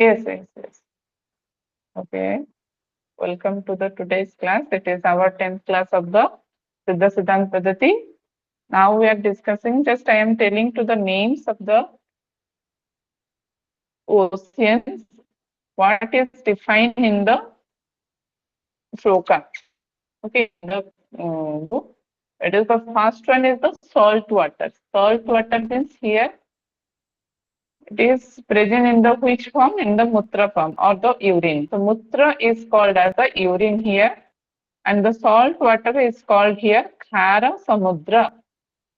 Yes. Okay. Welcome to the today's class. It is our 10th class of the Siddha Siddhanta Paddhati. Now we are discussing, just I am telling to the names of the oceans, what is defined in the shloka. Okay, in the book. It is the first one is the salt water. Salt water means here it is present in the which form? In the mutra form or the urine. So mutra is called as the urine here, and the salt water is called here khara samudra.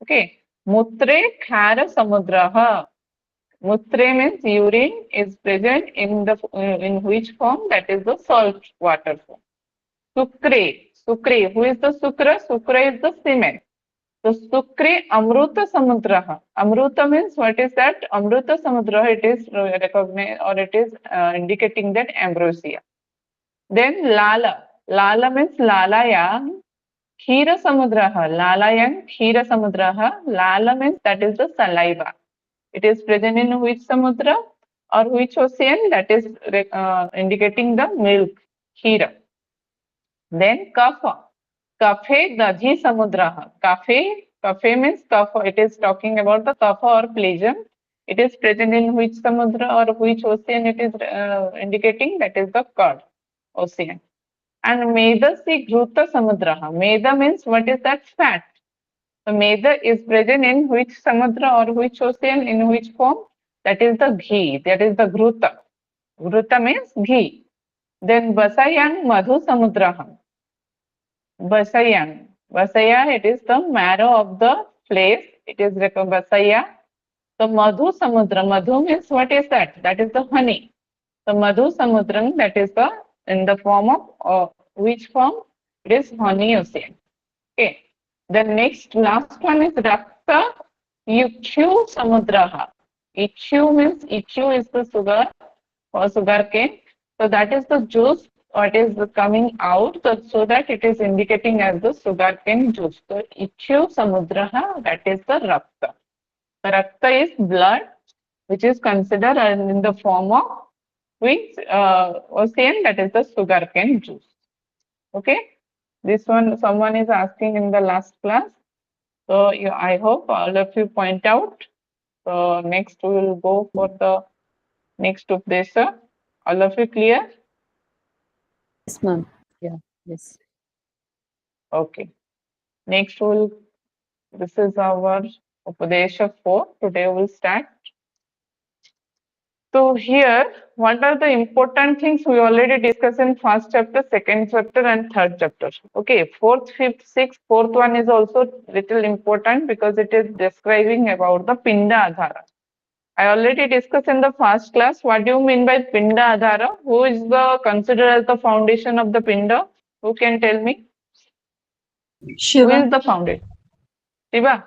Okay, mutre khara samudraha. Mutre means urine is present in which form? That is the salt water form. Sukre. Who is the sukra? Sukra is the cement. So Sukre Amruta Samudraha. Amruta means what is that? Amruta Samudraha, it is recognized or it is indicating that ambrosia. Then Lala. Lala means Lalayang Khira Samudraha. Lalayang Khira Samudraha. Lala means that is the saliva. It is present in which samudra or which ocean? That is indicating the milk, Khira. Then Kapha. Kaphe Daji Samudraha. Kaphe means kapha. It is talking about the kapha or pleasure. It is present in which samudra or which ocean it is indicating? That is the curd ocean. And Meda si Ghruta Samudraha. Meda means what is that? Fat. So Meda is present in which samudra or which ocean, in which form? That is the ghee. That is the Ghruta. Ghruta means ghee. Then Basayang Madhu Samudraha. Basayang. Basaya, it is the marrow of the flesh. It is Basaya. So Madhu Samudra. Madhu means what is that? That is the honey. So Madhu Samudram, that is the in the form of which form? It is honey ocean. Okay. The next last one is Rakta Ichu Samudraha. Ichu means Ichu is the sugar or sugar cane. So that is the juice what is coming out, so that it is indicating as the sugarcane juice. So Ichu Samudraha, that is the Rakta. The Rakta is blood, which is considered in the form of which ocean, that is the sugarcane juice. Okay, this one someone is asking in the last class. So I hope all of you point out. So next we will go for the next Updesha. All of you clear? Yes, ma'am. Yeah, yes. Okay. Next this is our Upadesha 4. Today we'll start. So here, what are the important things we already discussed in first chapter, second chapter and third chapter. Okay, fourth, fifth, sixth, fourth one is also little important because it is describing about the Pinda Adhara. I already discussed in the first class. What do you mean by Pinda Adhara? Who is the considered as the foundation of the Pinda? Who can tell me? Shiva. Who is the foundation? Shiva?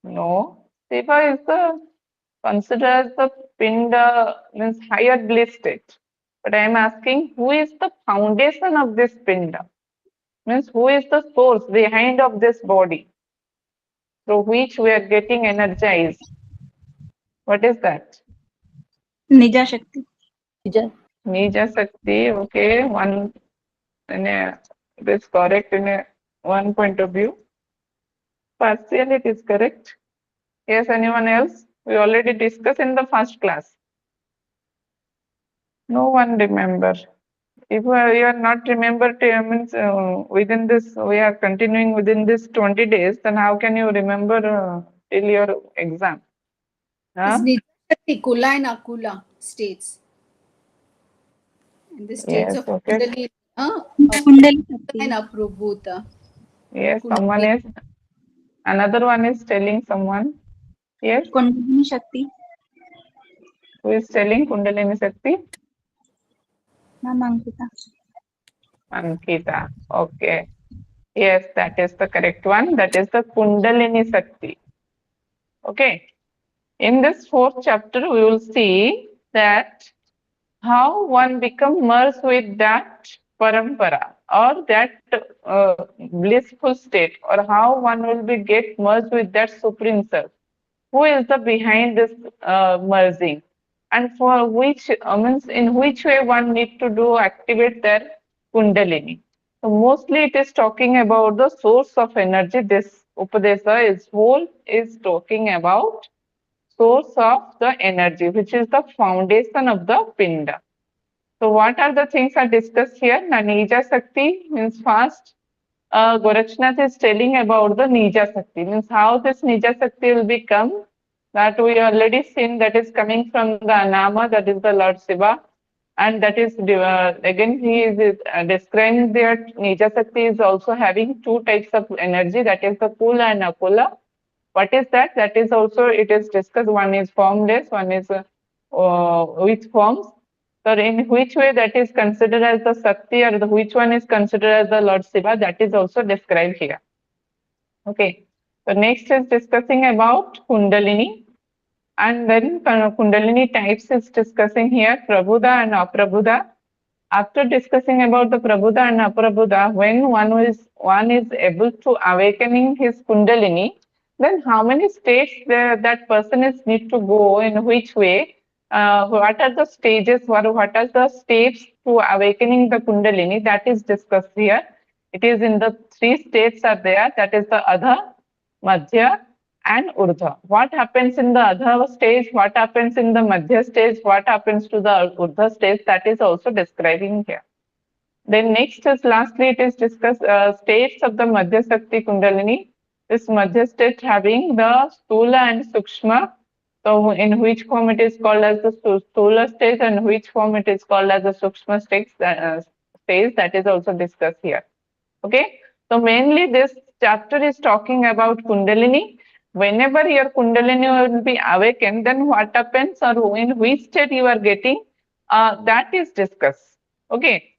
No. Shiva is the considered as the Pinda, means higher bliss state. But I am asking, who is the foundation of this Pinda? Means who is the source behind of this body through which we are getting energized? What is that? Nija Shakti. Nija Sakti. Okay, it is correct in one point of view. Partially it is correct. Yes, anyone else? We already discussed in the first class. No one remember. If you are not remembered, means within this, we are continuing within this 20 days, then how can you remember till your exam? Huh? It's Kula and Akula states. And the states Yes, of okay. Kundalini, Kundalini and Aprabhuta. Yes, someone is, another one is telling someone. Yes, Kundalini Shakti. who is telling Kundalini Shakti? Ma'am Ankita. Ankita. Okay. Yes, that is the correct one. That is the Kundalini Shakti. Okay. In this fourth chapter, we will see that how one become merged with that parampara or that blissful state, or how one will be get merged with that supreme self. Who is the behind this merging? and for which means in which way one need to do activate their kundalini. So mostly it is talking about the source of energy. This Upadesa is whole is talking about source of the energy, which is the foundation of the pinda. So what are the things are discussed here? Na Nija Sakti means first, Gorakshnath is telling about the Nija Sakti, means how this Nija Sakti will become, that we already seen, that is coming from the Anama, that is the Lord Shiva, and that is again he is describing that Nija Sakti is also having two types of energy, that is the Kula and Akula. What is that? That is also it is discussed. One is formless, one is with forms. So in which way that is considered as the Sakti, or which one is considered as the Lord Shiva, that is also described here. Okay. So next is discussing about Kundalini. And then Kundalini types is discussing here Prabhuda and Aprabhuda. After discussing about the Prabhuda and Aprabhuda, when one is able to awakening his Kundalini, then how many states that person is need to go, in which way, what are the stages, what are the steps to awakening the Kundalini, that is discussed here. It is in the three states are there, that is the Adha, Madhya and Urdhva. What happens in the Adha stage, what happens in the Madhya stage, what happens to the Urdhva stage, that is also describing here. Then next is lastly it is discussed states of the Madhya Sakti Kundalini. This Madhya state having the Stula and Sukshma. So in which form it is called as the Stula stage and which form it is called as the Sukshma stage, that is also discussed here. Okay. So mainly this chapter is talking about Kundalini. Whenever your Kundalini will be awakened, then what happens or in which state you are getting, that is discussed. Okay.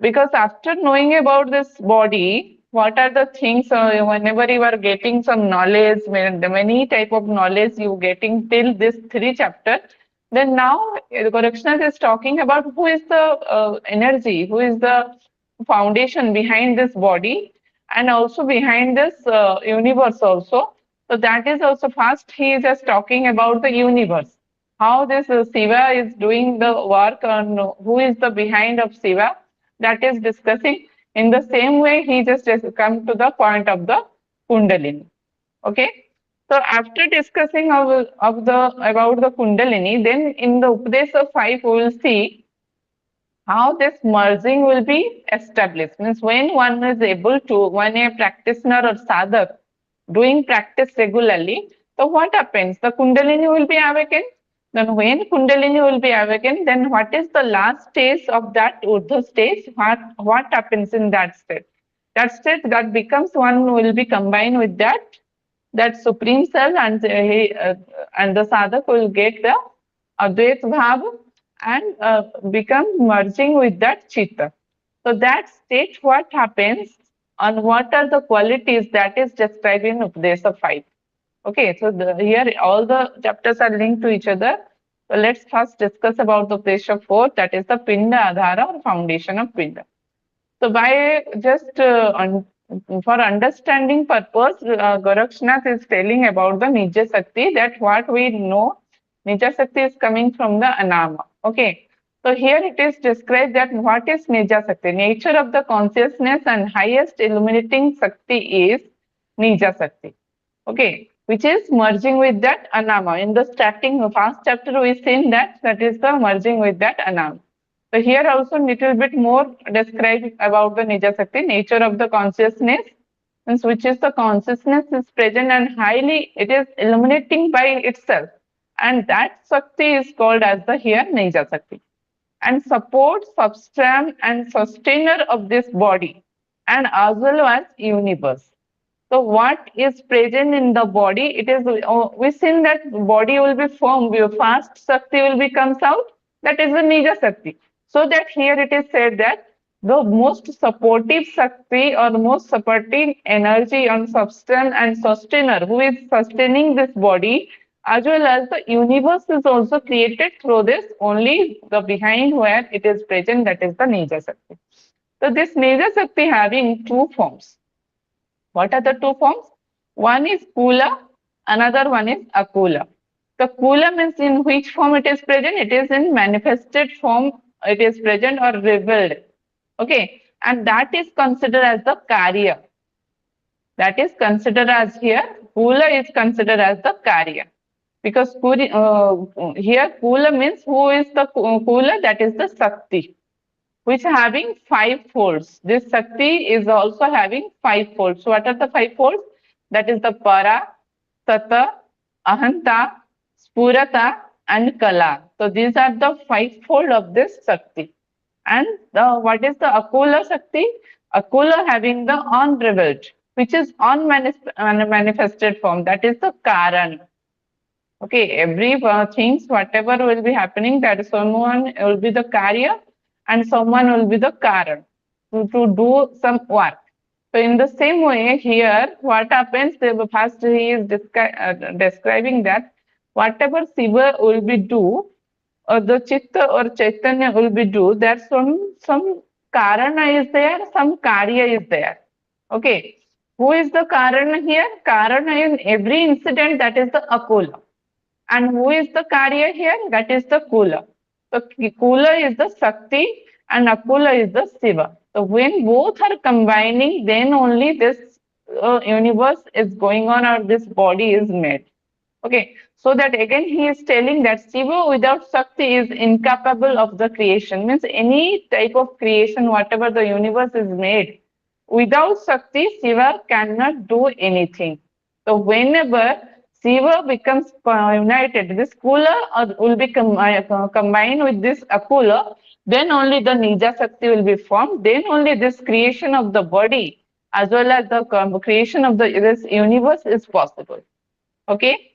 Because after knowing about this body, what are the things, whenever you are getting some knowledge, many type of knowledge you getting till this 3 chapter, then now Gorakshnath is talking about who is the energy, who is the foundation behind this body and also behind this universe also. So that is also first he is just talking about the universe, how this Shiva is doing the work on who is the behind of Shiva, that is discussing. In the same way he just has come to the point of the Kundalini. Okay. So after discussing about the Kundalini, then in the Upadesa 5 we will see how this merging will be established. Means when one is able to, when a practitioner or sadhak doing practice regularly, so what happens? The Kundalini will be awakened. Then when Kundalini will be awakened, then what is the last stage of that Urdhva stage? What happens in that state? That state that becomes one will be combined with that supreme self, and and the sadhak will get the Advait Bhav and become merging with that chitta. So that state, what happens and what are the qualities, that is described in Upadesa 5. Okay, so here all the chapters are linked to each other. So let's first discuss about the Upadesa 4, that is the Pinda Adhara or foundation of Pinda. So by just for understanding purpose, Gorakshnath is telling about the Nija Sakti, that what we know, Nija Sakti is coming from the Anama. Okay. So here it is described that what is Nija Sakti? Nature of the consciousness and highest illuminating Sakti is Nija Sakti. Okay. Which is merging with that Anama. In the starting first chapter, we seen that is the merging with that Anama. So here also little bit more described about the Nija Sakti, nature of the consciousness, which is the consciousness is present and highly it is illuminating by itself. And that Sakti is called as the here Nija Sakti. And supports, substance and sustainer of this body and as well as universe. So what is present in the body? It is we seen that body will be formed, fast Sakti will be comes out. That is the Nija Sakti. So that here it is said that the most supportive Sakti or the most supporting energy on substance and sustainer who is sustaining this body as well as the universe is also created through this, only the behind where it is present, that is the Nija Sakti. So this Nija Sakti having two forms. What are the two forms? One is Kula, another one is Akula. The Kula means in which form it is present? It is in manifested form, it is present or revealed. Okay, and that is considered as the Karya. That is considered as here, Kula is considered as the Karya. Because here Kula means who is the Kula? That is the Sakti, which having 5 folds. This Sakti is also having 5 folds. So what are the 5 folds? That is the Para, Tata, Ahanta, Spurata, and Kala. So these are the 5 fold of this Sakti. And what is the Akula Sakti? Akula having the unrevealed, which is unmanifested form. That is the Karan. Okay, every things, whatever will be happening, that someone will be the Karya and someone will be the Karan to do some work. So in the same way here, what happens, first he is describing that whatever Shiva will be do, or the Chitta or Chaitanya will be do, there's some Karana is there, some Karya is there. Okay, who is the Karana here? Karana in every incident, that is the Akula. And who is the Karya here? That is the Kula. So Kula is the Sakti and Akula is the Shiva. So when both are combining, then only this universe is going on or this body is made. Okay, so that again he is telling that Shiva without Sakti is incapable of the creation. Means any type of creation, whatever the universe is made, without Sakti, Shiva cannot do anything. So whenever Shiva becomes united, this Kula will be combined with this Akula, then only the Nija Sakti will be formed, then only this creation of the body as well as the creation of this universe is possible. Okay,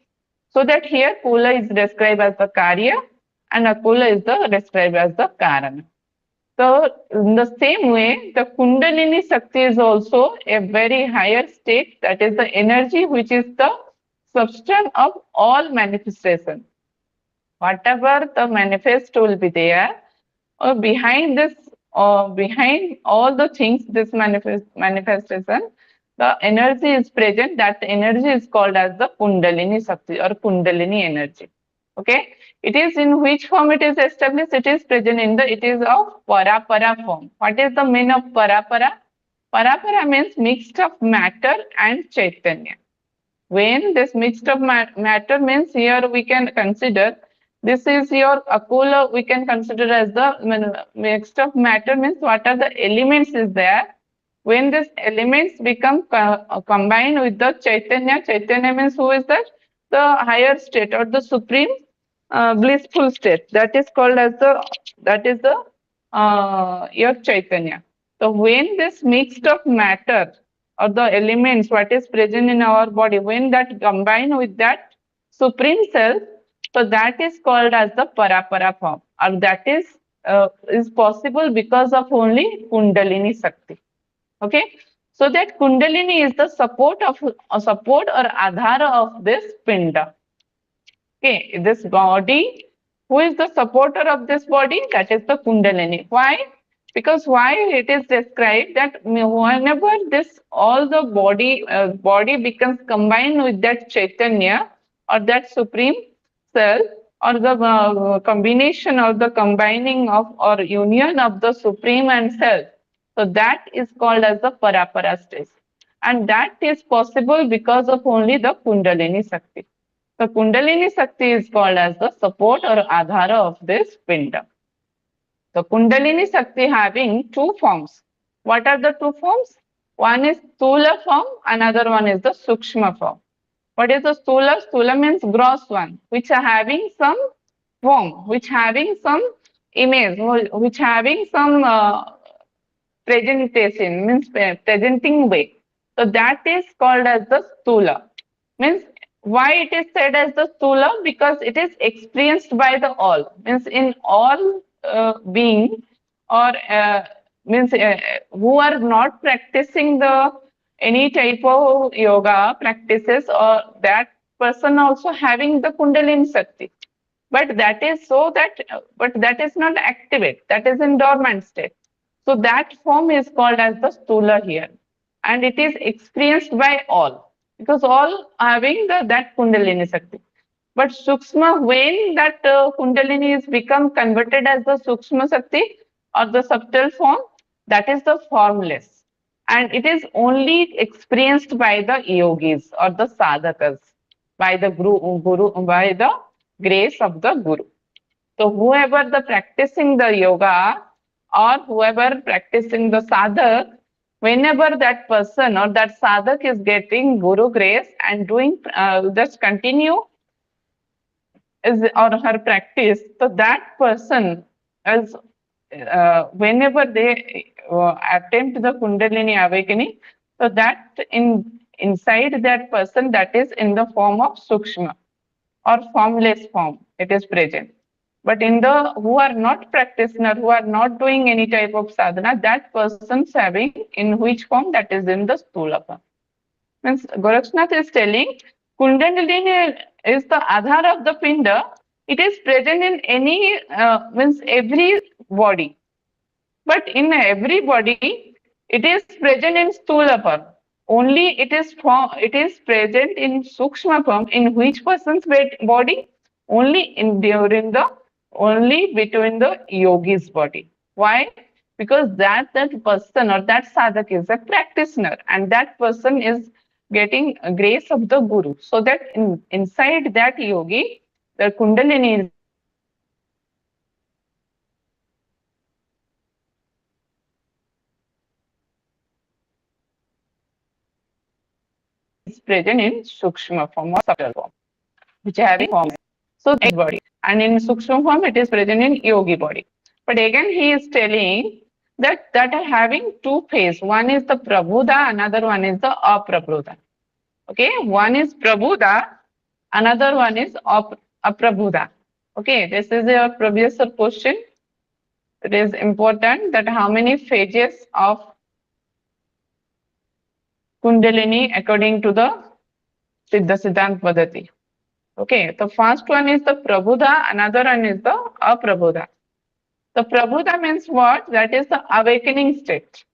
so that here Kula is described as the Karya and Akula is described as the Karana. So in the same way, the Kundalini Sakti is also a very higher state, that is the energy which is the substance of all manifestation. Whatever the manifest will be there, or behind this, or behind all the things, this manifestation, the energy is present. That energy is called as the Kundalini Sakti or Kundalini energy. Okay, it is in which form it is established? It is present in the, it is of Parapara form. What is the meaning of Parapara? Parapara means mixed of matter and Chaitanya. When this mixed of matter means, here we can consider this is your Akula, we can consider as the mixed of matter means what are the elements is there. When these elements become combined with the Chaitanya, Chaitanya means who is that? The higher state or the supreme blissful state. That is called as the, that is the your Chaitanya. So when this mixed of matter or the elements, what is present in our body, when that combine with that supreme self, so that is called as the Parapara form, or that is possible because of only Kundalini Sakti. Okay, so that Kundalini is the support or Adhara of this Pinda. Okay, this body, who is the supporter of this body? That is the Kundalini. Why? Because why it is described that whenever this all the body becomes combined with that Chaitanya or that supreme self, or the combination or the combining of or union of the supreme and self, so that is called as the Parapara stage, and that is possible because of only the Kundalini Sakti. The Kundalini Sakti is called as the support or Adhara of this Pinda. The Kundalini Sakti having 2 forms. What are the 2 forms? One is Sthula form, another one is the Sukshma form. What is the Sthula? Sthula means gross one, which are having some form, which having some image, which having some presentation, means presenting way. So that is called as the Sthula. Means why it is said as the Sthula? Because it is experienced by the all. Means in all being, or means who are not practicing the any type of yoga practices, or that person also having the Kundalini Sakti. But that is so that, but that is not activate, that is in dormant state. So that form is called as the Sthula here. And it is experienced by all, because all having that Kundalini Sakti. But Sukshma, when that Kundalini is become converted as the Sukshma Sakti or the subtle form, that is the formless. And it is only experienced by the yogis or the sadhakas, by the guru, by the grace of the Guru. So whoever the practicing the yoga or whoever practicing the sadhak, whenever that person or that sadhak is getting Guru grace and doing just continue is or her practice, so that person is whenever they attempt the Kundalini awakening, so that inside that person that is in the form of Sukshma or formless form, it is present. But in the who are not practitioner, who are not doing any type of sadhana, that person's having in which form, that is in the stula form. Means Gorakshnath is telling Kundalini is the Adhar of the Pinda. It is present in any means every body, but in every body it is present in Stula form. Only it is present in Sukshma form in which person's body? Only in during the only between the yogi's body. Why? Because that person or that sadhak is a practitioner, and that person is getting grace of the Guru. So that inside that yogi, the Kundalini is present in Sukshma form or subtle form, which are having form. So that body. And in Sukshma form, it is present in yogi body. But again, he is telling that are having two phases. One is the Prabhuda, another one is the Aprabhuda. Okay, one is Prabhuda, another one is Aprabhuda. Okay, this is your previous question. It is important that how many phases of Kundalini according to the Siddhanta Paddhati. Okay, the first one is the Prabhuda, another one is the Aprabhuda. The Prabhuda means what? That is the awakening state.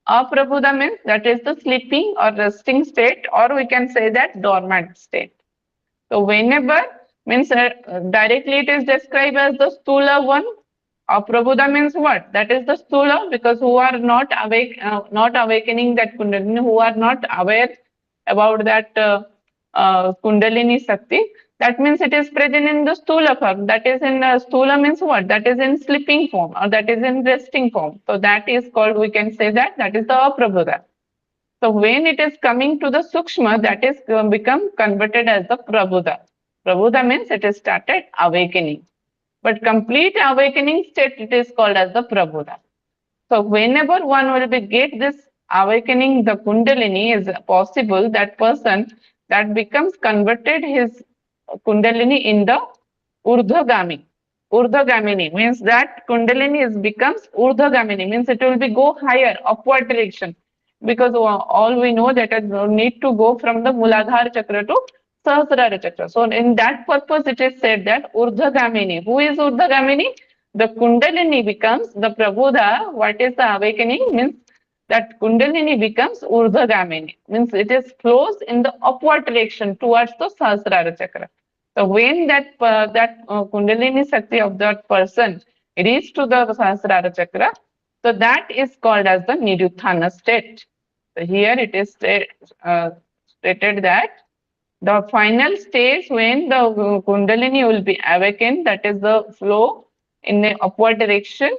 Aprabhuda means that is the sleeping or resting state, or we can say that dormant state. So whenever means directly it is described as the stula one. Aprabhuda means what? That is the stula, because who are not awake, not awakening that Kundalini, who are not aware about that Kundalini Sakti. That means it is present in the stula form. That is in stula means what? That is in sleeping form or that is in resting form. So that is called, we can say that is the Aprabhuda. So when it is coming to the Sukshma, that is become converted as the Prabhuda. Prabhuda means it is started awakening. But complete awakening state, it is called as the Prabhuda. So whenever one will be get this awakening, the Kundalini is possible, that person that becomes converted his Kundalini in the Urdhvagami. Urdhvagamini means that Kundalini is becomes Urdhvagamini, means it will be go higher, upward direction. Because all we know that it need to go from the Muladhara Chakra to Sahasrara Chakra. So in that purpose, it is said that Urdhvagamini. Who is Urdhvagamini? The Kundalini becomes the Prabhuda. What is the awakening? Means that Kundalini becomes Urdhvagamini. Means it is flows in the upward direction towards the Sahasrara Chakra. So when that Kundalini Sakti of that person reaches to the Sahasrara Chakra, so that is called as the Niruthana state. So here it is stated that the final stage when the Kundalini will be awakened, that is the flow in the upward direction.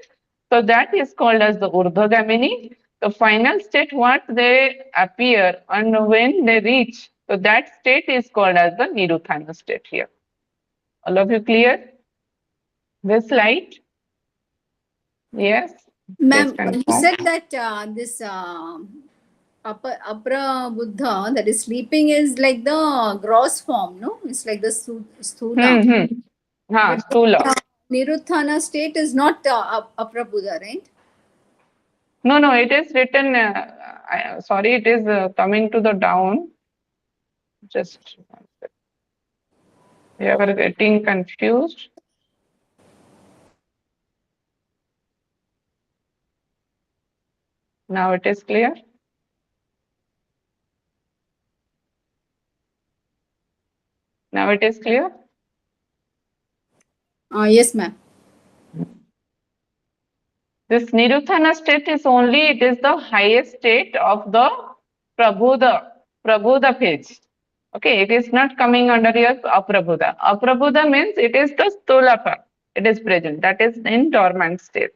So that is called as the Urdhvagamini. The final state, what they appear and when they reach, so that state is called as the Niruthana state here. All of you clear? This light? Yes? Please Ma'am, he confirm. said that this Apra Buddha that is sleeping is like the gross form, no? It's like the Sthula. But Stula. Niruthana state is not Apra Buddha, right? No, it is written, sorry, it is coming to the down. Just one second. We are getting confused. Now it is clear. Now it is clear. Yes, ma'am. This Niruthana state is it is the highest state of the Prabhuda phase. Okay, it is not coming under your Aprabhuda. Aprabhuda means it is the Stulapa. It is present. That is in dormant state.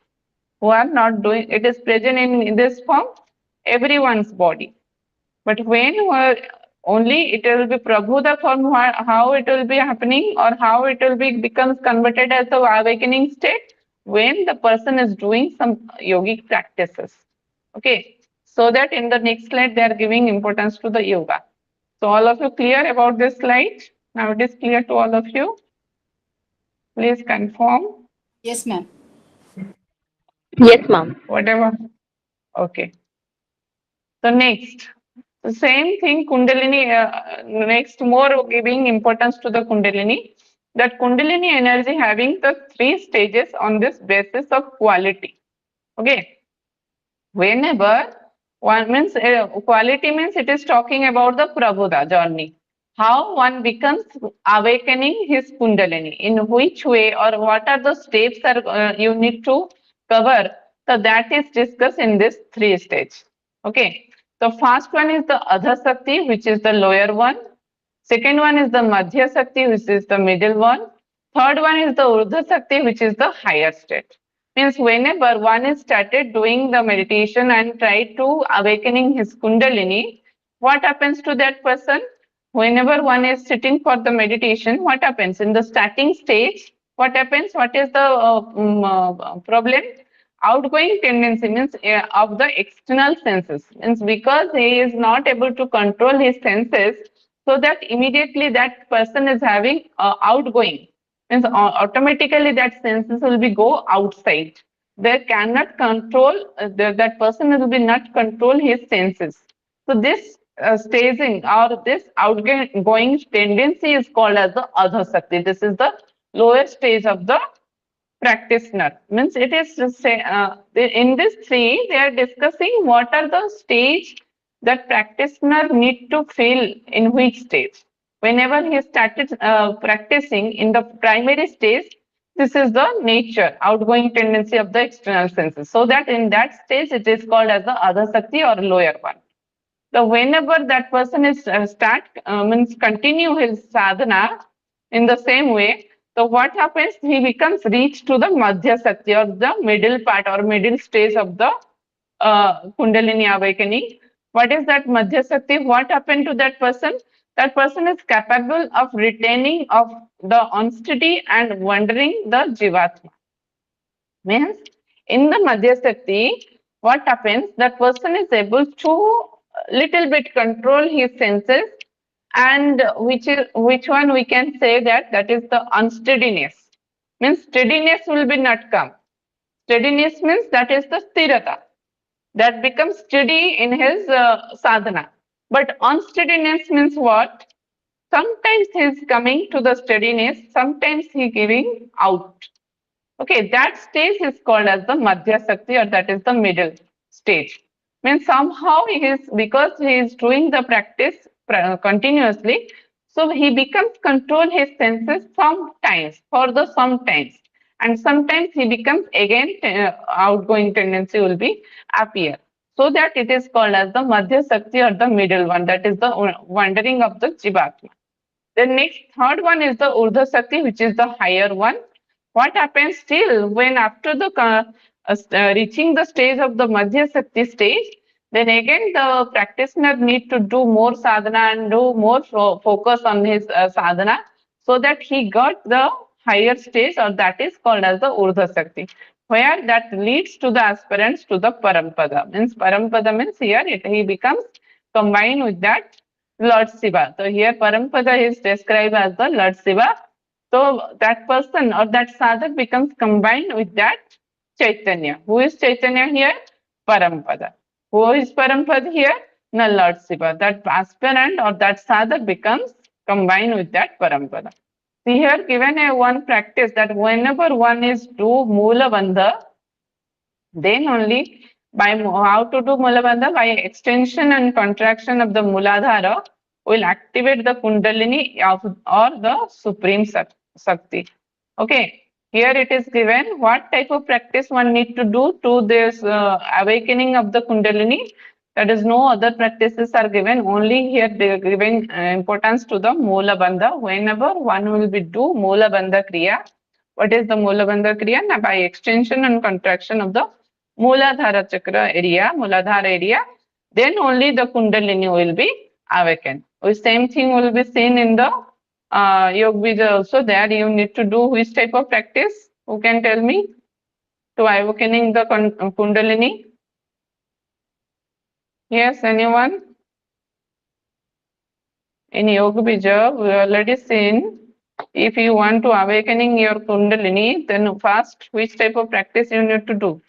Who are not doing, it is present in this form, everyone's body. But when only it will be Prabhuda form, how it will be happening or how it will be becomes converted as the awakening state when the person is doing some yogic practices. Okay, so that in the next slide they are giving importance to the yoga. So all of you clear about this slide? Now it is clear to all of you. Please confirm. Yes, ma'am. Yes, ma'am. Whatever. Okay. So next, the same thing, Kundalini, next more giving importance to the Kundalini, that Kundalini energy having the 3 stages on this basis of quality. Okay. Whenever one means, quality means it is talking about the Prabhuda journey. How one becomes awakening his Kundalini, in which way or what are the steps are you need to cover. So that is discussed in this 3 stage. Okay. The first one is the Adha Sakti, which is the lower one. Second one is the Madhya Sakti, which is the middle one. Third one is the Urdhva Sakti, which is the higher state. Means whenever one is started doing the meditation and try to awakening his Kundalini, what happens to that person? Whenever one is sitting for the meditation, what happens? In the starting stage, what happens? What is the problem? Outgoing tendency means of the external senses, means because he is not able to control his senses, so that immediately that person is having outgoing, means automatically that senses will be go outside. They cannot control, that person will be not control his senses. So this staging or this outgoing tendency is called as the Adha Sakti. This is the lower stage of the practitioner. Means it is to say, in this 3 they are discussing what are the stage that practitioner need to feel in which stage. Whenever he started practicing in the primary stage, this is the nature, outgoing tendency of the external senses. So that in that stage it is called as the Adha Sakti or lower one. So whenever that person is means continue his sadhana in the same way, so what happens? He becomes reach to the Madhya Sakti or the middle part or middle stage of the Kundalini awakening. What is that Madhya Sakti? What happened to that person? That person is capable of retaining of the unsteady and wandering the Jivatma. Means in the Madhya Sakti, what happens? That person is able to little bit control his senses, and which one we can say that is the unsteadiness. Means steadiness will be not come. Steadiness means that is the sthirata. That becomes steady in his sadhana. But unsteadiness means what? Sometimes he is coming to the steadiness, sometimes he giving out. Okay, that stage is called as the Madhya Sakti, or that is the middle stage. Means somehow he is, because he is doing the practice continuously, so he becomes control his senses sometimes, for the sometimes. And sometimes he becomes again, outgoing tendency will be appear. So that it is called as the Madhya Sakti or the middle one, that is the wandering of the Jivatma. The next third one is the Urdhva Sakti, which is the higher one. What happens still when after the reaching the stage of the Madhya Sakti stage, then again the practitioner need to do more sadhana and do more focus on his sadhana, so that he got the higher stage, or that is called as the Urdhva Sakti, where that leads to the aspirants to the Parampada. Means Parampada means here he becomes combined with that Lord Shiva. So here Parampada is described as the Lord Shiva. So that person or that sadhak becomes combined with that Chaitanya. Who is Chaitanya here? Parampada. Who is Parampada here? No, Lord Shiva. That aspirant or that sadhak becomes combined with that Parampada. See here given a one practice that whenever one is do Mula Bandha, then only by how to do Mulabandha? By extension and contraction of the Muladhara will activate the Kundalini of, or the Supreme Sakti. Okay. Here it is given what type of practice one need to do to this awakening of the Kundalini. That is, no other practices are given. Only here they are giving importance to the Moola Bandha. Whenever one will be do Moola Bandha Kriya. What is the Moola Bandha Kriya? Now, by extension and contraction of the Mooladhara Chakra area, Mooladhara area, then only the Kundalini will be awakened. The same thing will be seen in the Yoga Bija also. There you need to do which type of practice? Who can tell me? To awakening the Kundalini? Yes, anyone? In Yoga Bija, we already seen if you want to awakening your Kundalini, then first which type of practice you need to do?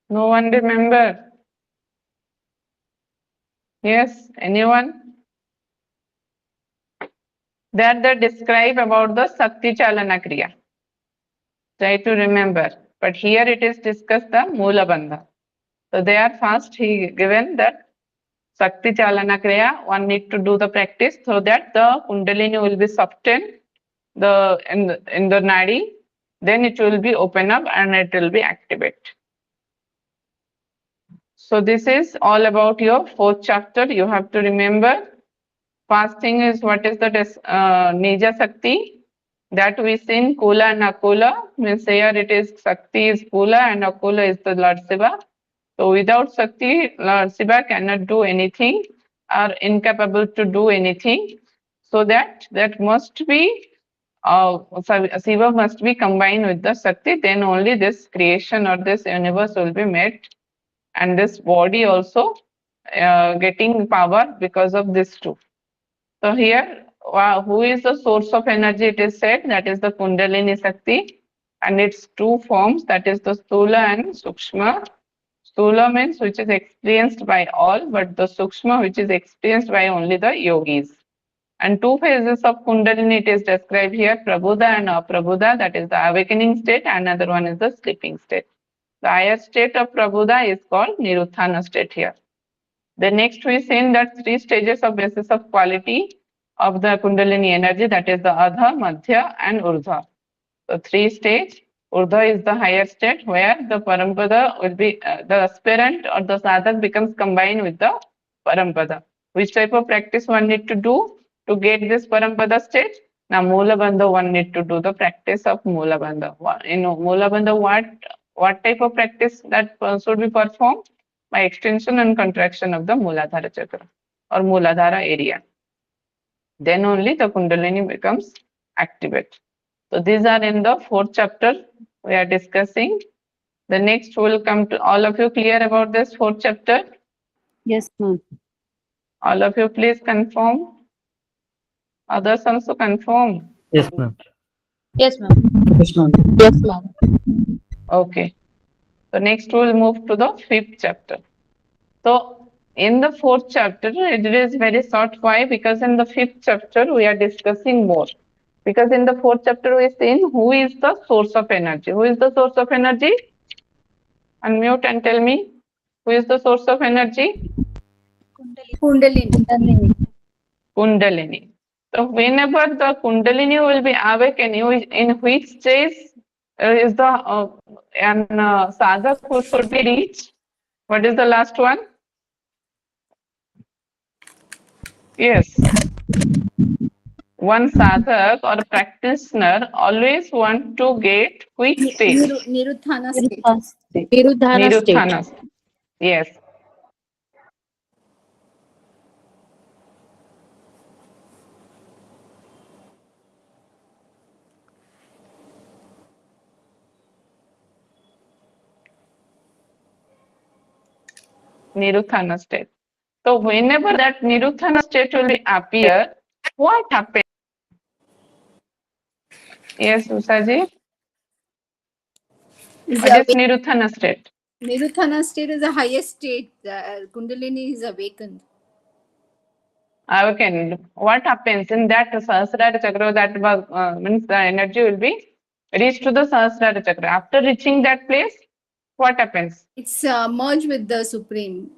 No one remember? Yes, anyone? That they describe about the Sakti Chalana Kriya. Try to remember. But here it is discussed the Moola Bandha. So there first he given that Sakti Chalana Kriya, one need to do the practice so that the Kundalini will be softened in the Nadi, then it will be open up and it will be activate. So this is all about your fourth chapter. You have to remember. First thing is what is the Nija Sakti that we seen Kula and Akula. Means here it is Sakti is Kula and Akula is the Lord Shiva. So without Sakti, Lord Shiva cannot do anything or incapable to do anything. So that must be Shiva must be combined with the Sakti. Then only this creation or this universe will be made, and this body also getting power because of this two. So here, who is the source of energy? It is said that is the Kundalini Sakti, and its two forms, that is the Sthula and Sukshma. Sthula means which is experienced by all, but the Sukshma which is experienced by only the yogis. And two phases of Kundalini it is described here, Prabhuda and Aprabhuda, that is the awakening state, and another one is the sleeping state. The higher state of Prabhuda is called Niruthana state here. The next we seen that three stages of basis of quality of the Kundalini energy, that is the Adha, Madhya and Urdhva. So three stage. Urdhva is the higher state where the Parampada will be, the aspirant or the sadhak becomes combined with the Parampada. Which type of practice one need to do to get this Parampada state? Now Moola Bandha one need to do the practice of Moola Bandha. In Moola Bandha what type of practice that should be performed? By extension and contraction of the Mooladhara chakra or Mooladhara area. Then only the Kundalini becomes activate. So these are in the fourth chapter we are discussing. The next will come to all of you clear about this fourth chapter. Yes, ma'am. All of you please confirm. Others also confirm. Yes, ma'am. Yes, ma'am. Yes, ma'am. Yes, ma'am. Okay. So next we'll move to the fifth chapter. So in the fourth chapter, it is very short. Why? Because in the fifth chapter, we are discussing more. Because in the fourth chapter, we seen who is the source of energy. Who is the source of energy? Unmute and tell me. Who is the source of energy? Kundalini. Kundalini. So whenever the Kundalini will be awakened, in which stage is the sadhak who should be reached? What is the last one? Yes. One sadhak or practitioner always want to get which state? Niruthana state. Niruddhana state. Niruthana. Yes. Niruthana state. So whenever that Niruthana state will appear, what happens? Yes, Usaji. What is Niruthana state? Niruthana state is the highest state. Kundalini is awakened. Awakened. What happens in that Sahasrara chakra? That means the energy will be reached to the Sahasrara chakra. After reaching that place, what happens? It's merged with the supreme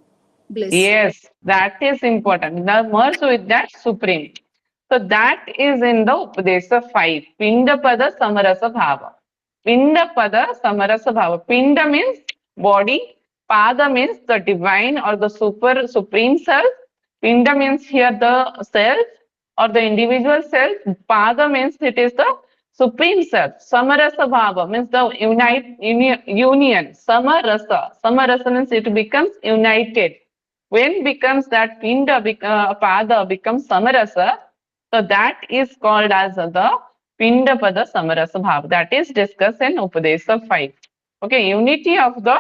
bliss. Yes, that is important. The merge with that supreme. So that is in the Upadesa 5. Pinda Pada Samarasa Bhava. Pinda Pada Samarasa Bhava. Pinda means body. Pada means the divine or the supreme self. Pinda means here the self or the individual self. Pada means it is the supreme self. Samarasa Bhava means the union. Samarasa. Samarasa means it becomes united. When becomes that Pinda, Pada becomes Samarasa, so that is called as the Pinda Pada Samarasa Bhava. That is discussed in Upadesa 5. Okay, unity of the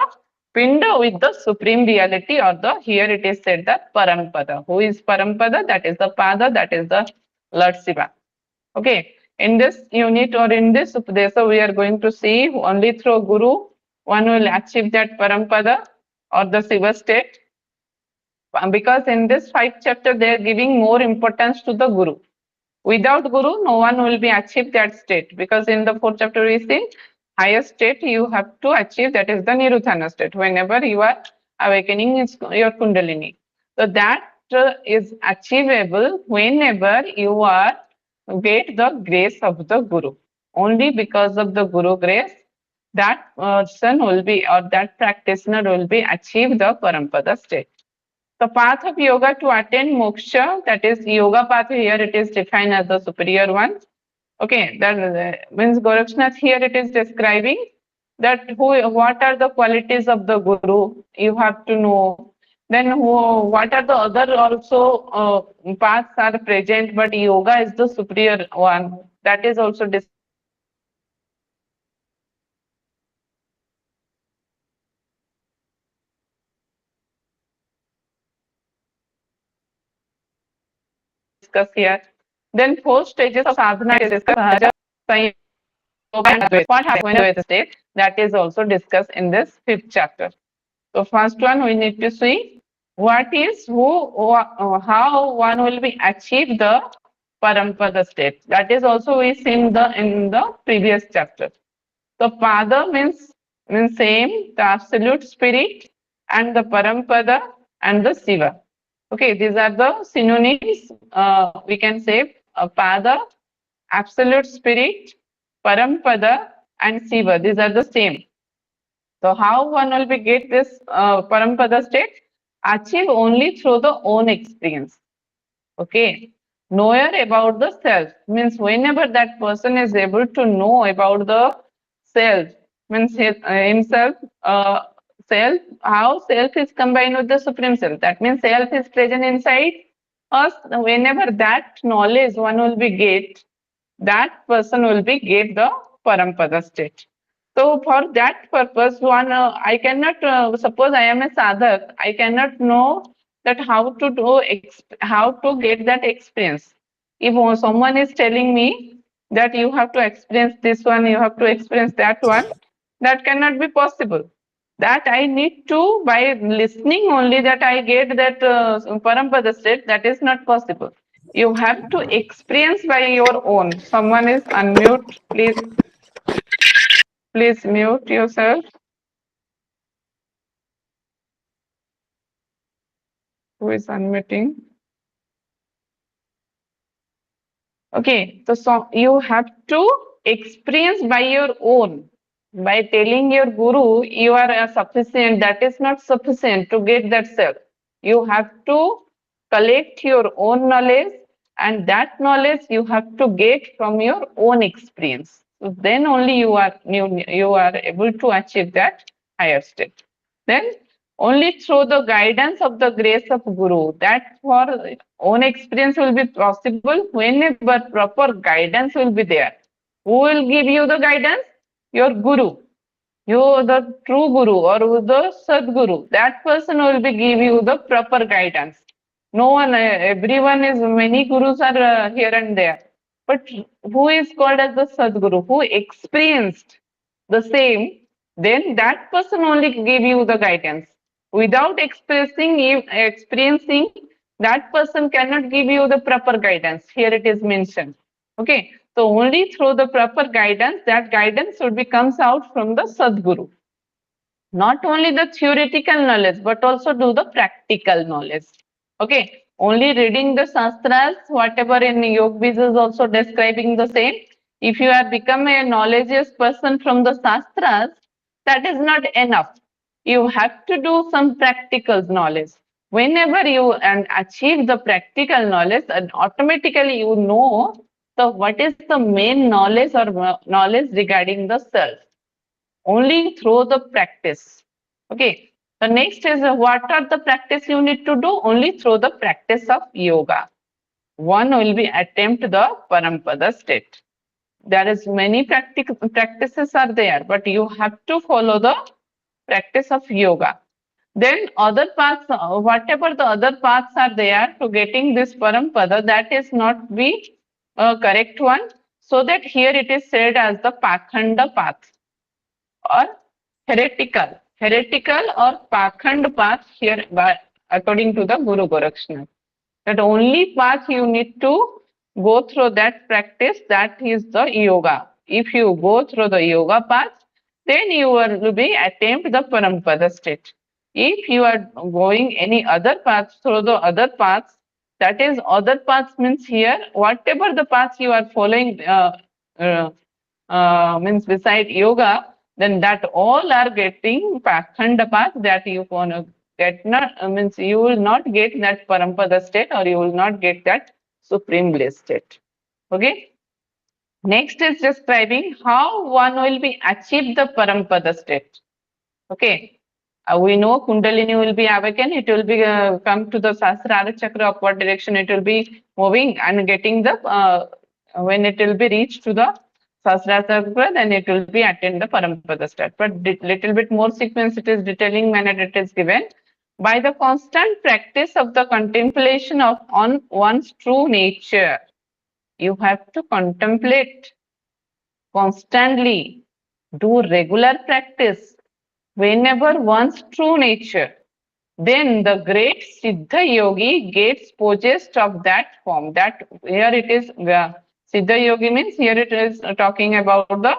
Pinda with the supreme reality, or the, here it is said that Parampada. Who is Parampada? That is the Pada, that is the Lord Shiva. Okay, in this unit or in this Upadesa, we are going to see only through Guru, one will achieve that Parampada or the Shiva state. Because in this 5th chapter, they are giving more importance to the Guru. Without Guru, no one will be achieved that state. Because in the 4th chapter, we see highest state you have to achieve, that is the Niruddhana state, whenever you are awakening your Kundalini. So that is achievable whenever you are get the grace of the Guru. Only because of the Guru grace, that person will be, or that practitioner will be achieve the Parampada state. The path of yoga to attain moksha, that is yoga path, here it is defined as the superior one. Okay, that means Gorakshnath here it is describing that what are the qualities of the Guru, you have to know. Then what are the other also paths are present, but yoga is the superior one. That is also discussed here. Then 4 stages of sadhana is discussed. Sahaja, Sanyoga, and Advaita. What happens when Advaita state? That is also discussed in this 5th chapter. So first one we need to see what is how one will be achieve the Parampada state. That is also we seen in the previous chapter. So Pada means same, the absolute spirit, and the Parampada and the Shiva. Okay, these are the synonyms. We can say Pada, absolute spirit, Parampada, and Shiva. These are the same. So how one will be get this Parampada state? Achieve only through the own experience. Okay. Knower about the self means whenever that person is able to know about the self, means himself, self, how self is combined with the supreme self. That means self is present inside us. Whenever that knowledge one will be get, that person will be get the Parampada state. So for that purpose, one I cannot suppose I am a sadhak, I cannot know that how to do how to get that experience. If someone is telling me that you have to experience this one, you have to experience that one, that cannot be possible. That I need to, by listening only, that I get that Parampada state, that is not possible. You have to experience by your own. Someone is unmute, please. Please mute yourself. Who is unmuting? Okay, so you have to experience by your own. By telling your guru you are sufficient, that is not sufficient to get that self. You have to collect your own knowledge, and that knowledge you have to get from your own experience. So then only you are able to achieve that higher state. Then only through the guidance of the grace of Guru, that for own experience will be possible whenever proper guidance will be there. Who will give you the guidance? Your Guru. You, the true Guru or the Sadguru, that person will be give you the proper guidance. No one, everyone is, many Gurus are here and there. But who is called as the Sadguru? Who experienced the same, then that person only give you the guidance. Without experiencing, that person cannot give you the proper guidance. Here it is mentioned. Okay, so only through the proper guidance, that guidance should be comes out from the Sadguru. Not only the theoretical knowledge, but also do the practical knowledge. Okay, Only reading the Shastras, whatever in Yoga is also describing the same. If you have become a knowledgeous person from the Shastras, that is not enough. You have to do some practical knowledge. Whenever you achieve the practical knowledge, and automatically you know what is the main knowledge or knowledge regarding the self. Only through the practice. Okay. The next is what are the practice you need to do? Only through the practice of yoga. One will be attempt the Parampada state. There is many practices are there, but you have to follow the practice of yoga. Then other paths, whatever the other paths are there to getting this Parampada, that is not the correct one. So that here it is said as the Pakhanda path or heretical or Pakhand path here by, according to the Guru Gorakshnath. That only path you need to go through that practice, that is the yoga. If you go through the yoga path, then you will be attempt the Parampada state. If you are going any other path through the other paths, that is other paths means here, whatever the paths you are following means beside yoga, then that all are getting Pakhanda path that you gonna get not means you will not get that Parampada state or you will not get that supreme bliss state. Okay. Next is describing how one will be achieve the Parampada state. Okay. We know Kundalini will be awakened. It will be come to the Sahasrara chakra upward direction. It will be moving and getting the when it will be reached to the Sahasrara chakra, then it will be attain the Parampada state. But little bit more sequence it is detailing manner it is given. By the constant practice of the contemplation of on one's true nature, you have to contemplate constantly, do regular practice whenever one's true nature, then the great Siddha yogi gets possessed of that form. That here it is, Siddha yogi means here it is talking about the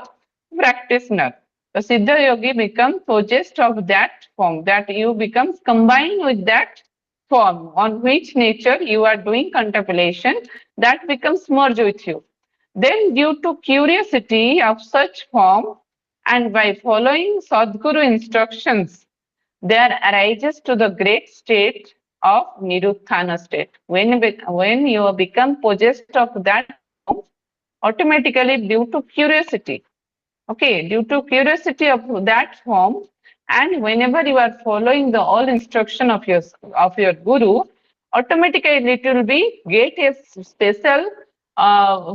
practitioner. The Siddha yogi becomes possessed of that form, that you becomes combined with that form on which nature you are doing contemplation, that becomes merged with you. Then due to curiosity of such form and by following Sadguru instructions, there arises to the great state of Niruddhana state. When you become possessed of that form, automatically due to curiosity, okay, due to curiosity of that form, and whenever you are following the all instruction of your guru, automatically it will be get a special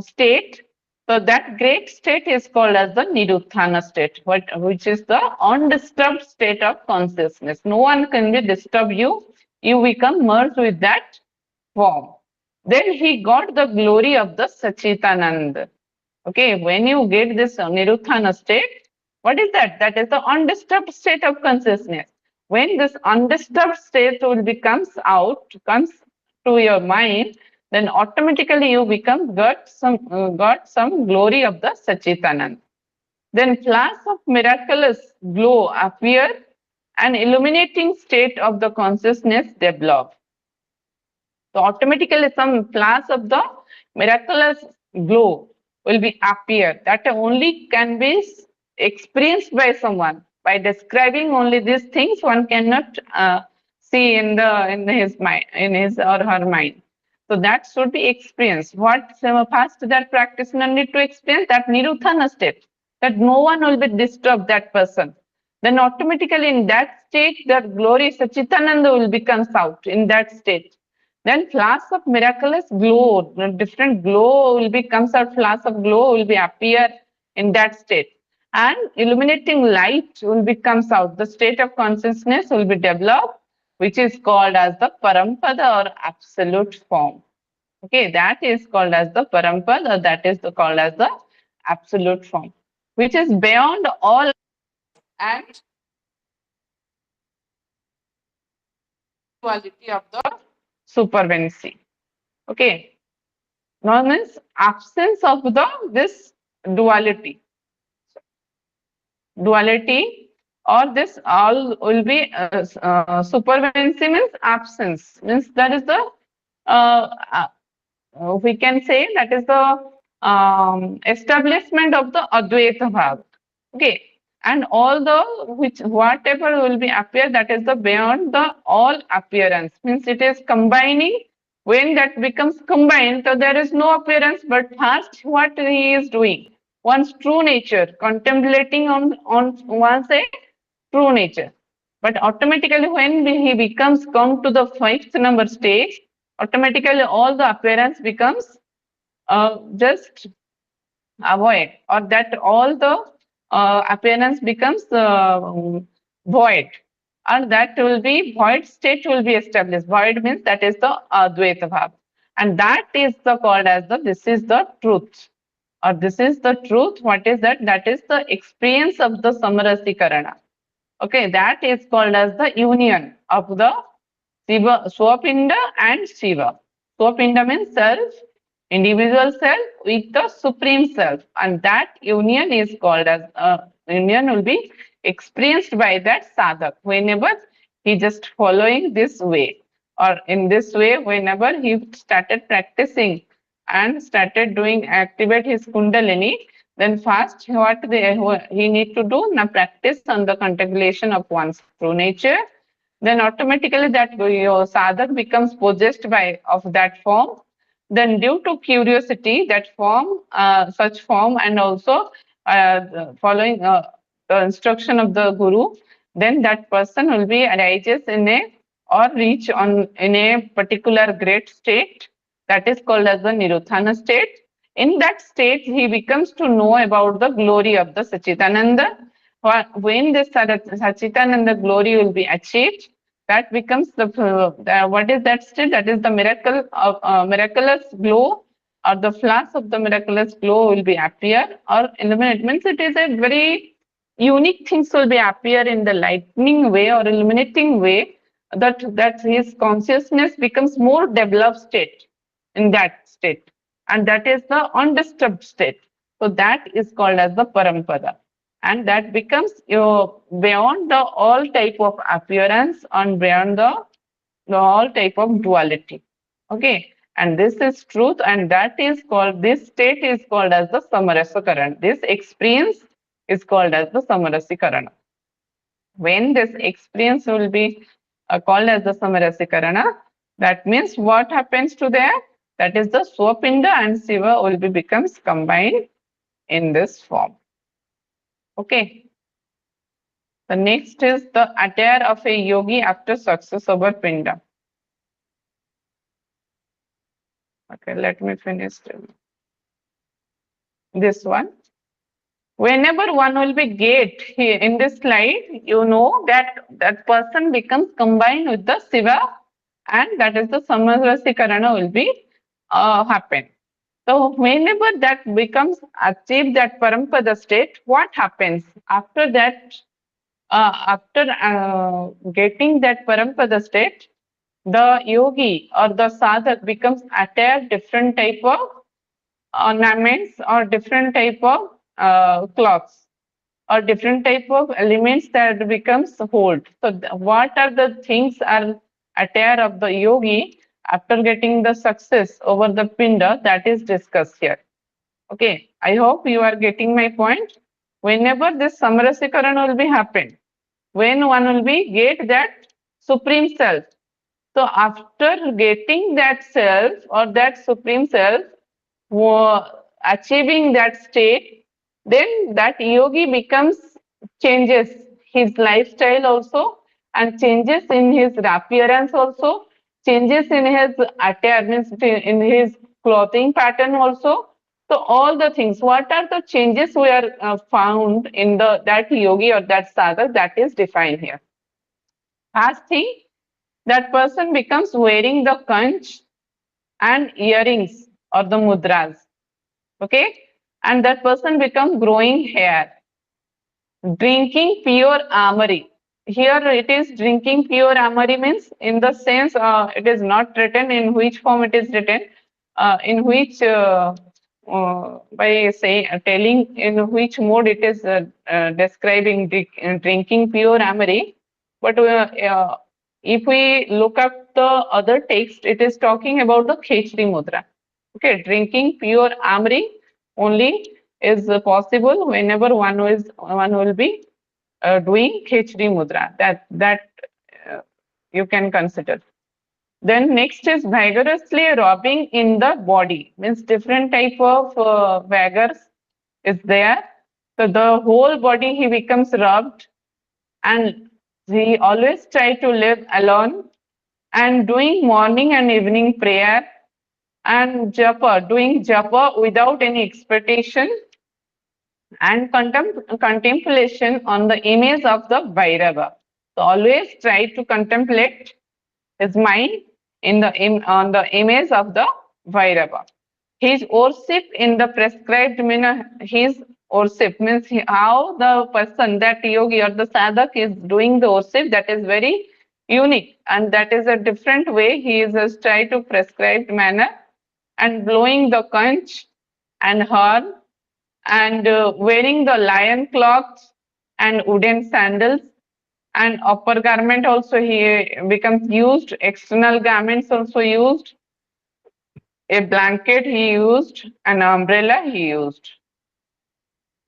state. So that great state is called as the Niruddhana state, which is the undisturbed state of consciousness. No one can be disturb you. You become merged with that form. Then he got the glory of the Sachitanand. Okay, when you get this Niruddhana state, what is that? That is the undisturbed state of consciousness. When this undisturbed state will comes to your mind, then automatically you got some glory of the Sachitanand. Then flash of miraculous glow appear, an illuminating state of the consciousness develop. So automatically some flash of the miraculous glow will be appear. That only can be experienced by someone. By describing only these things, one cannot see in his mind, in his or her mind. So that should be experienced. What first that practitioner need to experience? That Niruddhana state, that no one will be disturbed that person. Then automatically in that state, that glory Sachitananda will becomes out in that state. Then flash of miraculous glow, different glow will be comes out, flash of glow will be appear in that state. And illuminating light will be comes out. The state of consciousness will be developed, which is called as the Parampada or absolute form. Okay, that is called as the Parampada, that is called as the absolute form, which is beyond all and quality of the supervency. Okay, now means absence of this duality or this all will be supervency means absence, means that is the we can say that is the establishment of the Advaita Bhav. Okay, and all the whatever will be appear, that is the beyond the all appearance, means it is combining. When that becomes combined, so there is no appearance, but first what he is doing, one's true nature, contemplating on one's a true nature. But automatically when he becomes come to the fifth number stage, automatically all the appearance becomes just avoid, or that all the appearance becomes void, and that will be void state will be established. Void means that is the Advaita Bhav, and that is the called as the this is the truth, or this is the truth. What is that? That is the experience of the samarasikarana. Okay, that is called as the union of the Shiva, Swapinda and Shiva. Swapinda means self, individual self with the supreme self, and that union is called as union will be experienced by that sadhak whenever he just following this way, or in this way whenever he started practicing and started doing activate his kundalini. Then first he need to do now practice on the contemplation of one's true nature. Then automatically that your sadhak becomes possessed by of that form. Then due to curiosity, that form, such form, and also following the instruction of the guru, then that person will be arises in a or reach on in a particular great state, that is called as the Niruthana state. In that state, he becomes to know about the glory of the Sachidananda. When this Sachidananda glory will be achieved, that becomes the what is that state? That is the miracle of miraculous glow, or the flash of the miraculous glow will be appear or illuminate. Means it is a very unique things will be appear in the lightning way or illuminating way, that his consciousness becomes more developed state in that state, and that is the undisturbed state. So that is called as the Parampada, and that becomes beyond the all type of appearance and beyond the all type of duality. Okay, and this is truth, and that is called, this state is called as the samarasikaran. This experience is called as the samarasikarana. When this experience will be called as the samarasikarana, that means what happens to there? That is the Swapinda and Shiva will be becomes combined in this form. Okay. The next is the attire of a yogi after success over Pinda. Okay, let me finish this one. Whenever one will be get here in this slide, you know that that person becomes combined with the Shiva, and that is the samarasikarana will be happen. So whenever that becomes achieved that parampada state, what happens after that? After getting that parampada state, the yogi or the sadhak becomes attire different type of ornaments or different type of cloths or different type of elements that becomes hold. So what are the things are attire of the yogi after getting the success over the pinda, that is discussed here. Okay, I hope you are getting my point. Whenever this samarasikaran will be happen, when one will be get that supreme self. So after getting that self or that supreme self, achieving that state, then that yogi becomes changes his lifestyle also, and changes in his appearance also, changes in his attire, means in his clothing pattern also. So all the things, what are the changes we are found in the that yogi or that sadhak, that is defined here. First thing, that person becomes wearing the kanch and earrings or the mudras. Okay, and that person becomes growing hair, drinking pure amari. Here it is drinking pure amari means in the sense it is not written in which form it is written, in which by telling in which mode it is describing drinking pure amari, but if we look up the other text, it is talking about the Khechri mudra. Okay, drinking pure amri only is possible whenever one will be doing Khechri mudra. That you can consider. Then next is vigorously rubbing in the body. Means different type of vigors is there. So the whole body he becomes rubbed, and he always try to live alone, and doing morning and evening prayer, and japa, doing japa without any expectation, and contemplation on the image of the Bhairava. So always try to contemplate his mind on the image of the Bhairava. His worship in the prescribed manner, his worship means how the person, that yogi or the sadhak is doing the worship, that is very unique, and that is a different way. He is just try to prescribed manner, and blowing the conch and horn, and wearing the lion cloths and wooden sandals, and upper garment also he becomes used, external garments also used, a blanket he used, an umbrella he used.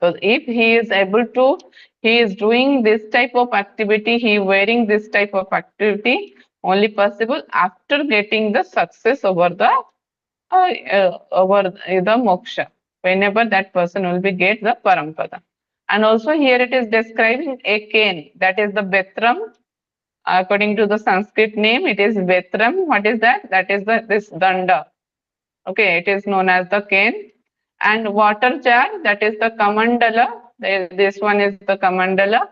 So if he is able to, he is doing this type of activity, he wearing this type of activity only possible after getting the success over the moksha, whenever that person will be get the parampada. And also here it is describing a cane, that is the betram. According to the Sanskrit name, it is betram. What is that? That is this danda. Okay, it is known as the cane. And water jar, that is the kamandala. This one is the kamandala.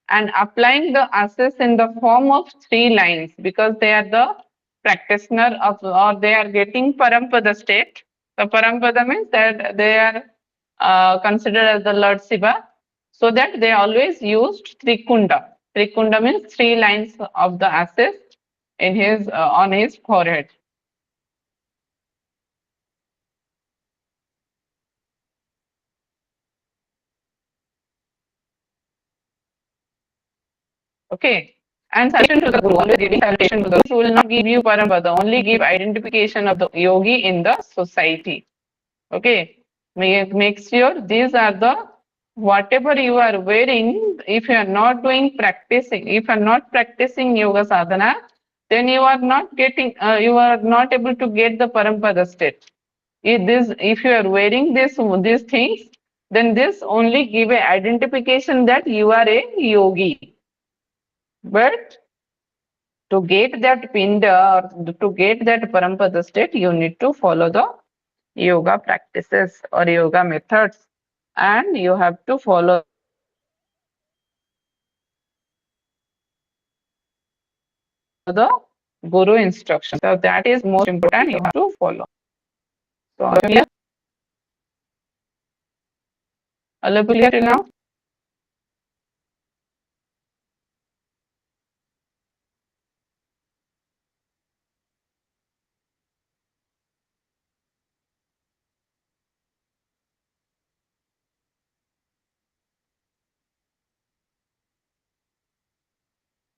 And applying the ashes in the form of 3 lines, because they are the practitioner of, or they are getting parampada state. The parampada means that they are considered as the Lord Shiva. So that they always used trikunda. Trikunda means 3 lines of the ashes in his on his forehead. Okay. And salutation to the Guru, always giving salutation to the Guru will not give you parampada, only give identification of the yogi in the society. Okay. Make sure these are the, whatever you are wearing, if you are not doing practicing, if you are not practicing yoga sadhana, then you are not getting, you are not able to get the parampada state. If you are wearing these things, then this only give a identification that you are a yogi. But to get that pinda, or to get that parampada state, you need to follow the yoga practices or yoga methods, and you have to follow the guru instruction. So that is most important, you have to follow. So are you clear? All are clear till now?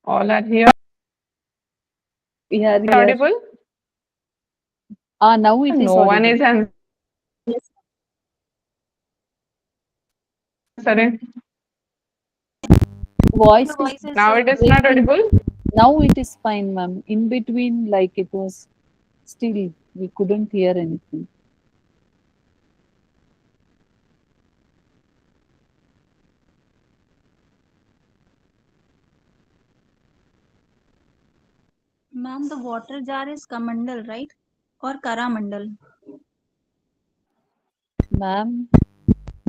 All are here? We are here. Audible? Now it is No one is audible. answering. Voice is, Voice is Now it is not audible. now it is fine, ma'am. In between, like it was still, we couldn't hear anything. ma'am, the water jar is Kamandal, right? Or Karamandal? Ma'am,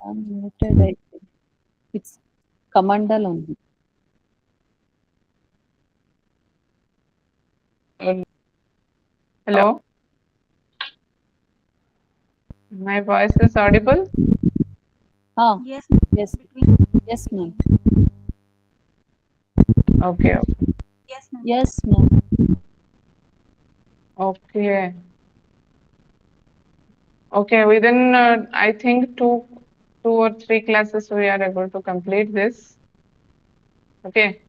I'm muted, I think. It's Kamandal only. Hello? My voice is audible? Yes. Yes, Between. yes, ma'am. Okay. Yes, ma'am. Yes, ma'am. Okay. Okay, within I think two or three classes we are able to complete this. Okay.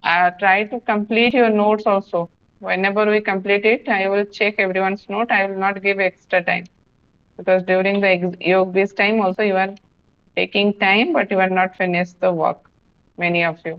Try to complete your notes also. Whenever we complete it, I will check everyone's note. I will not give extra time because during the yoga based time also you are taking time, but you are not finished the work. Many of you.